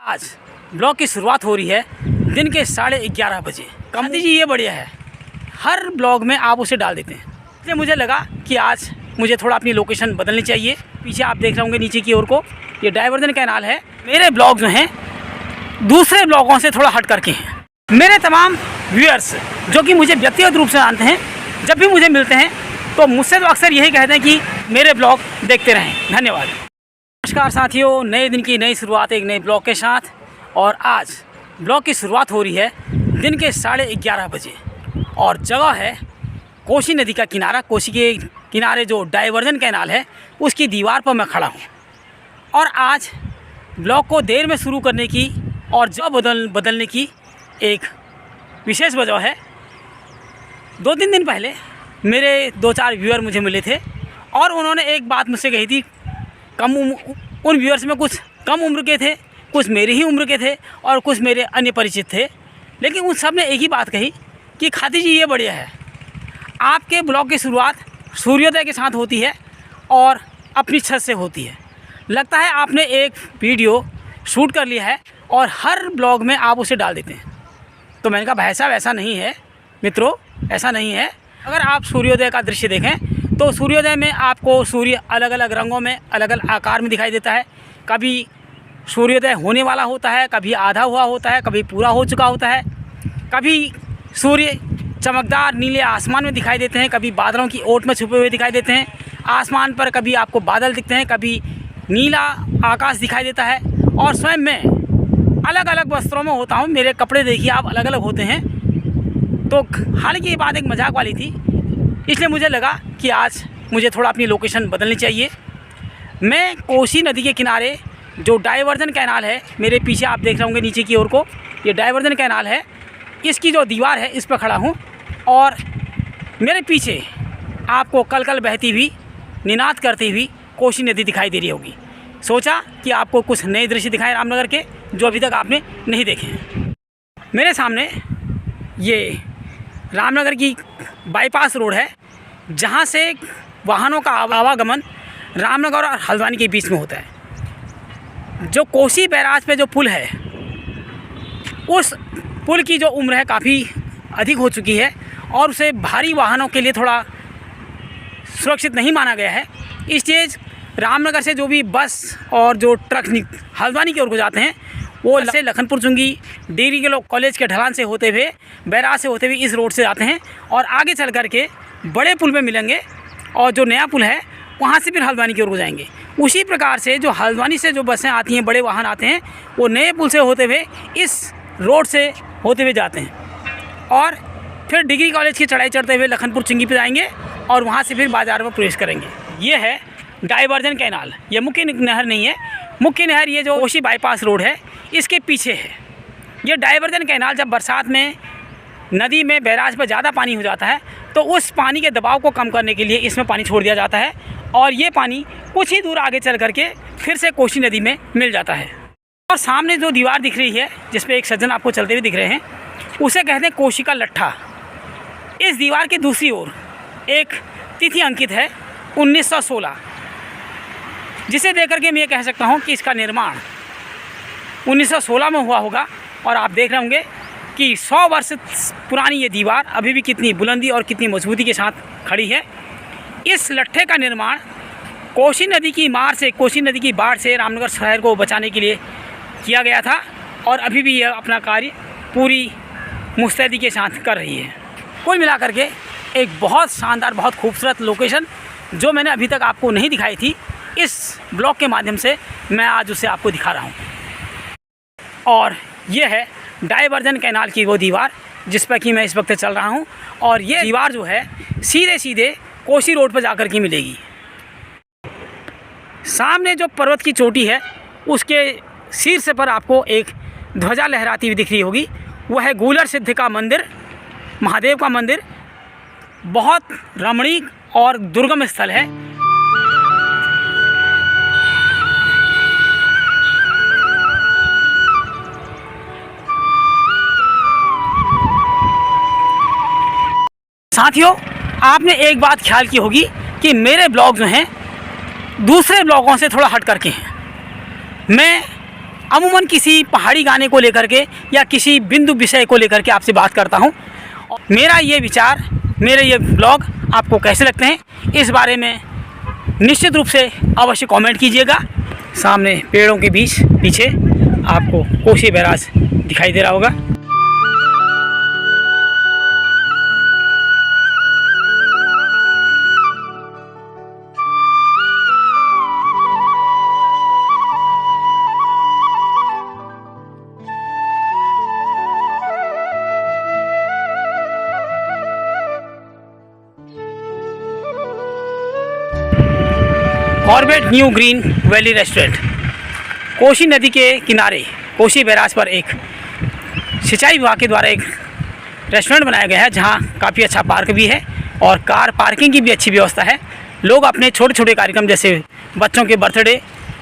आज ब्लॉग की शुरुआत हो रही है दिन के 11:30 बजे। कमती जी ये बढ़िया है, हर ब्लॉग में आप उसे डाल देते हैं, इसलिए मुझे लगा कि आज मुझे थोड़ा अपनी लोकेशन बदलनी चाहिए। पीछे आप देख रहे होंगे नीचे की ओर को ये डायवर्जन कैनाल है। मेरे ब्लॉग जो हैं दूसरे ब्लॉगों से थोड़ा हट करके हैं। मेरे तमाम व्यूअर्स जो कि मुझे व्यक्तिगत रूप से जानते हैं, जब भी मुझे मिलते हैं तो मुझसे तो अक्सर यही कहते हैं कि मेरे ब्लॉग देखते रहें। धन्यवाद। नमस्कार साथियों, नए दिन की नई शुरुआत एक नए ब्लॉग के साथ। और आज ब्लॉग की शुरुआत हो रही है दिन के 11:30 बजे और जगह है कोसी नदी का किनारा। कोसी के किनारे जो डायवर्जन कैनाल है उसकी दीवार पर मैं खड़ा हूँ। और आज ब्लॉग को देर में शुरू करने की और जगह बदलने की एक विशेष वजह है। 2-3 दिन पहले मेरे 2-4 व्यूअर मुझे मिले थे और उन्होंने एक बात मुझसे कही थी। उन व्यूअर्स में कुछ कम उम्र के थे, कुछ मेरी ही उम्र के थे और कुछ मेरे अन्य परिचित थे, लेकिन उन सब ने एक ही बात कही कि खाती जी ये बढ़िया है, आपके ब्लॉग की शुरुआत सूर्योदय के साथ होती है और अपनी छत से होती है। लगता है आपने एक वीडियो शूट कर लिया है और हर ब्लॉग में आप उसे डाल देते हैं। तो मैंने कहा भाई साहब ऐसा नहीं है मित्रों, ऐसा नहीं है। अगर आप सूर्योदय का दृश्य देखें तो सूर्योदय में आपको सूर्य अलग अलग रंगों में अलग अलग आकार में दिखाई देता है। कभी सूर्योदय होने वाला होता है, कभी आधा हुआ होता है, कभी पूरा हो चुका होता है, कभी सूर्य चमकदार नीले आसमान में दिखाई देते हैं, कभी बादलों की ओट में छुपे हुए दिखाई देते हैं आसमान पर, कभी आपको बादल दिखते हैं, कभी नीला आकाश दिखाई देता है। और स्वयं मैं अलग अलग वस्त्रों में होता हूँ, मेरे कपड़े देखिए आप अलग अलग होते हैं। तो हालांकि ये बात एक मजाक वाली थी, इसलिए मुझे लगा कि आज मुझे थोड़ा अपनी लोकेशन बदलनी चाहिए। मैं कोसी नदी के किनारे जो डायवर्जन कैनाल है, मेरे पीछे आप देख रहे होंगे नीचे की ओर को ये डायवर्जन कैनाल है, इसकी जो दीवार है इस पर खड़ा हूँ। और मेरे पीछे आपको कल कल बहती हुई निनाद करती हुई कोसी नदी दिखाई दे रही होगी। सोचा कि आपको कुछ नए दृश्य दिखाएं रामनगर के जो अभी तक आपने नहीं देखे हैं। मेरे सामने ये रामनगर की बाईपास रोड है, जहाँ से वाहनों का आवागमन रामनगर और हल्द्वानी के बीच में होता है। जो कोसी बैराज पे जो पुल है, उस पुल की जो उम्र है काफ़ी अधिक हो चुकी है और उसे भारी वाहनों के लिए थोड़ा सुरक्षित नहीं माना गया है। इसलिए रामनगर से जो भी बस और जो ट्रक हल्द्वानी की ओर को जाते हैं वो से लखनपुर चुंगी डिग्री के लोग कॉलेज के ढलान से होते हुए बैराज से होते हुए इस रोड से जाते हैं और आगे चल कर के बड़े पुल में मिलेंगे और जो नया पुल है वहाँ से फिर हल्द्वानी की ओर को जाएंगे। उसी प्रकार से जो हल्द्वानी से जो बसें आती हैं, बड़े वाहन आते हैं, वो नए पुल से होते हुए इस रोड से होते हुए जाते हैं और फिर डिग्री कॉलेज की चढ़ाई चढ़ते हुए लखनपुर चुंगी पे जाएंगे और वहाँ से फिर बाज़ार में प्रवेश करेंगे। ये है डायवर्जन कैनाल। ये मुख्य नहर नहीं है, मुख्य नहर ये जो कोसी बाईपास रोड है इसके पीछे है। ये डायवर्जन कैनाल जब बरसात में नदी में बैराज पर ज़्यादा पानी हो जाता है तो उस पानी के दबाव को कम करने के लिए इसमें पानी छोड़ दिया जाता है और ये पानी कुछ ही दूर आगे चल करके फिर से कोसी नदी में मिल जाता है। और सामने जो दीवार दिख रही है जिस पे एक सज्जन आपको चलते हुए दिख रहे हैं, उसे कहते हैं कोसी का लट्ठा। इस दीवार की दूसरी ओर एक तिथि अंकित है 1916, जिसे देख करके मैं ये कह सकता हूँ कि इसका निर्माण 1916 में हुआ होगा। और आप देख रहे होंगे कि 100 वर्ष पुरानी ये दीवार अभी भी कितनी बुलंदी और कितनी मजबूती के साथ खड़ी है। इस लट्ठे का निर्माण कोसी नदी की मार से, कोसी नदी की बाढ़ से रामनगर शहर को बचाने के लिए किया गया था और अभी भी यह अपना कार्य पूरी मुस्तैदी के साथ कर रही है। कुल मिलाकर के एक बहुत शानदार, बहुत खूबसूरत लोकेशन जो मैंने अभी तक आपको नहीं दिखाई थी, इस ब्लॉग के माध्यम से मैं आज उसे आपको दिखा रहा हूँ। और ये है डायवर्जन कैनाल की वो दीवार जिस पर कि मैं इस वक्त चल रहा हूँ। और ये दीवार जो है सीधे सीधे कोसी रोड पर जाकर के मिलेगी। सामने जो पर्वत की चोटी है उसके शीर्ष पर आपको एक ध्वजा लहराती हुई दिख रही होगी। वह है गूलर सिद्ध का मंदिर, महादेव का मंदिर। बहुत रमणीक और दुर्गम स्थल है। साथियों, आपने एक बात ख्याल की होगी कि मेरे ब्लॉग जो हैं दूसरे ब्लॉगों से थोड़ा हट करके हैं। मैं अमूमन किसी पहाड़ी गाने को लेकर के या किसी बिंदु विषय को लेकर के आपसे बात करता हूँ। मेरा ये विचार, मेरे ये ब्लॉग आपको कैसे लगते हैं, इस बारे में निश्चित रूप से अवश्य कमेंट कीजिएगा। सामने पेड़ों के बीच पीछे आपको कोसी बैराज दिखाई दे रहा होगा। Corbett new green valley restaurant Kosi नदी के किनारे कोसी बैराज पर एक सिंचाई विभाग के द्वारा एक रेस्टोरेंट बनाया गया है, जहां काफ़ी अच्छा पार्क भी है और कार पार्किंग की भी अच्छी व्यवस्था है। लोग अपने छोटे छोटे कार्यक्रम जैसे बच्चों के बर्थडे,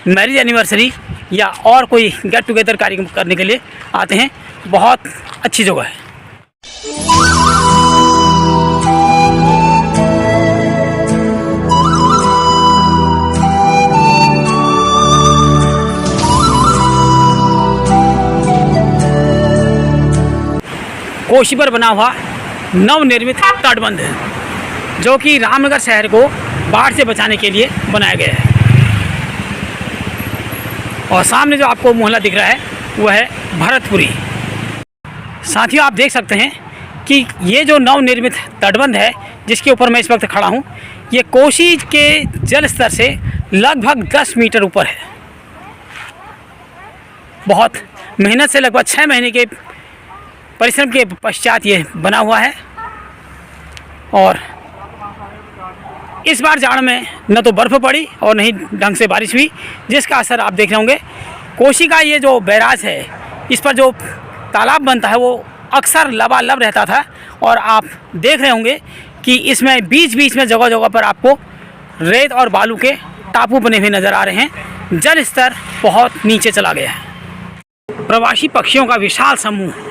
मैरिज एनिवर्सरी या और कोई गेट टुगेदर कार्यक्रम करने के लिए आते हैं। बहुत अच्छी जगह है। कोसी पर बना हुआ नवनिर्मित तटबंध जो कि रामनगर शहर को बाढ़ से बचाने के लिए बनाया गया है। और सामने जो आपको मोहल्ला दिख रहा है वह है भरतपुरी। साथियों, आप देख सकते हैं कि ये जो नवनिर्मित तटबंध है जिसके ऊपर मैं इस वक्त खड़ा हूँ, ये कोसी के जल स्तर से लगभग 10 मीटर ऊपर है। बहुत मेहनत से लगभग 6 महीने के परिश्रम के पश्चात ये बना हुआ है। और इस बार जाड़ में न तो बर्फ़ पड़ी और नहीं ढंग से बारिश हुई, जिसका असर आप देख रहे होंगे। कोसी का ये जो बैराज है, इस पर जो तालाब बनता है वो अक्सर लबालब रहता था। और आप देख रहे होंगे कि इसमें बीच बीच में जगह जगह पर आपको रेत और बालू के टापू बने हुए नज़र आ रहे हैं। जल स्तर बहुत नीचे चला गया है। प्रवासी पक्षियों का विशाल समूह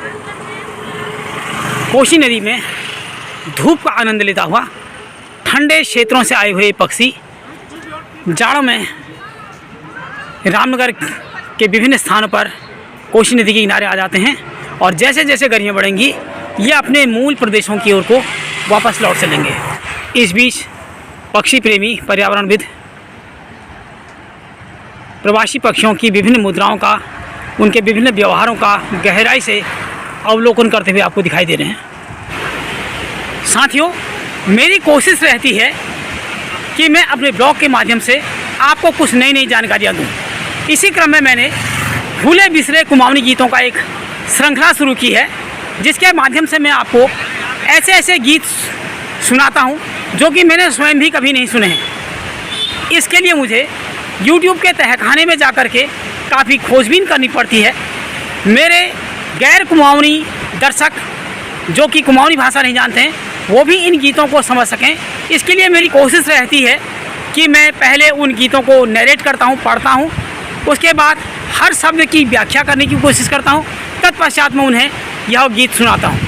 कोसी नदी में धूप का आनंद लेता हुआ, ठंडे क्षेत्रों से आए हुए पक्षी जाड़ों में रामनगर के विभिन्न स्थानों पर कोसी नदी के किनारे आ जाते हैं। और जैसे जैसे गर्मियाँ बढ़ेंगी ये अपने मूल प्रदेशों की ओर को वापस लौट चलेंगे। इस बीच पक्षी प्रेमी पर्यावरणविद प्रवासी पक्षियों की विभिन्न मुद्राओं का, उनके विभिन्न व्यवहारों का गहराई से अवलोकन करते हुए आपको दिखाई दे रहे हैं। साथियों, मेरी कोशिश रहती है कि मैं अपने ब्लॉग के माध्यम से आपको कुछ नई नई जानकारियाँ दूँ। इसी क्रम में मैंने भूले बिसरे कुमाऊनी गीतों का एक श्रृंखला शुरू की है, जिसके माध्यम से मैं आपको ऐसे ऐसे गीत सुनाता हूँ जो कि मैंने स्वयं भी कभी नहीं सुने हैं। इसके लिए मुझे YouTube के तहखाने में जाकर के काफ़ी खोजबीन करनी पड़ती है। मेरे गैर कुमाऊनी दर्शक जो कि कुमाऊनी भाषा नहीं जानते हैं वो भी इन गीतों को समझ सकें। इसके लिए मेरी कोशिश रहती है कि मैं पहले उन गीतों को नरेट करता हूँ, पढ़ता हूँ, उसके बाद हर शब्द की व्याख्या करने की कोशिश करता हूँ, तत्पश्चात मैं उन्हें यह गीत सुनाता हूँ।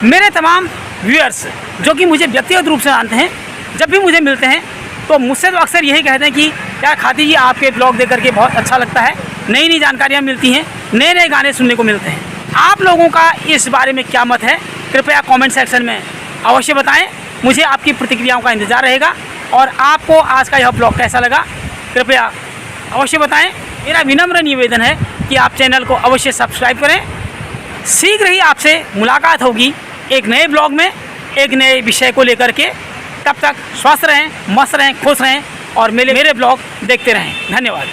मेरे तमाम व्यूअर्स जो कि मुझे व्यक्तिगत रूप से जानते हैं, जब भी मुझे मिलते हैं तो मुझसे तो अक्सर यही कहते हैं कि क्या खाती जी, आपके ब्लॉग देख करके बहुत अच्छा लगता है, नई नई जानकारियाँ मिलती हैं, नए नए गाने सुनने को मिलते हैं। आप लोगों का इस बारे में क्या मत है, कृपया कमेंट सेक्शन में अवश्य बताएं। मुझे आपकी प्रतिक्रियाओं का इंतज़ार रहेगा। और आपको आज का यह ब्लॉग कैसा लगा कृपया अवश्य बताएं। मेरा विनम्र निवेदन है कि आप चैनल को अवश्य सब्सक्राइब करें। शीघ्र ही आपसे मुलाकात होगी एक नए ब्लॉग में, एक नए विषय को लेकर के। तब तक स्वस्थ रहें, मस्त रहें, खुश रहें और मेरे ब्लॉग देखते रहें। धन्यवाद।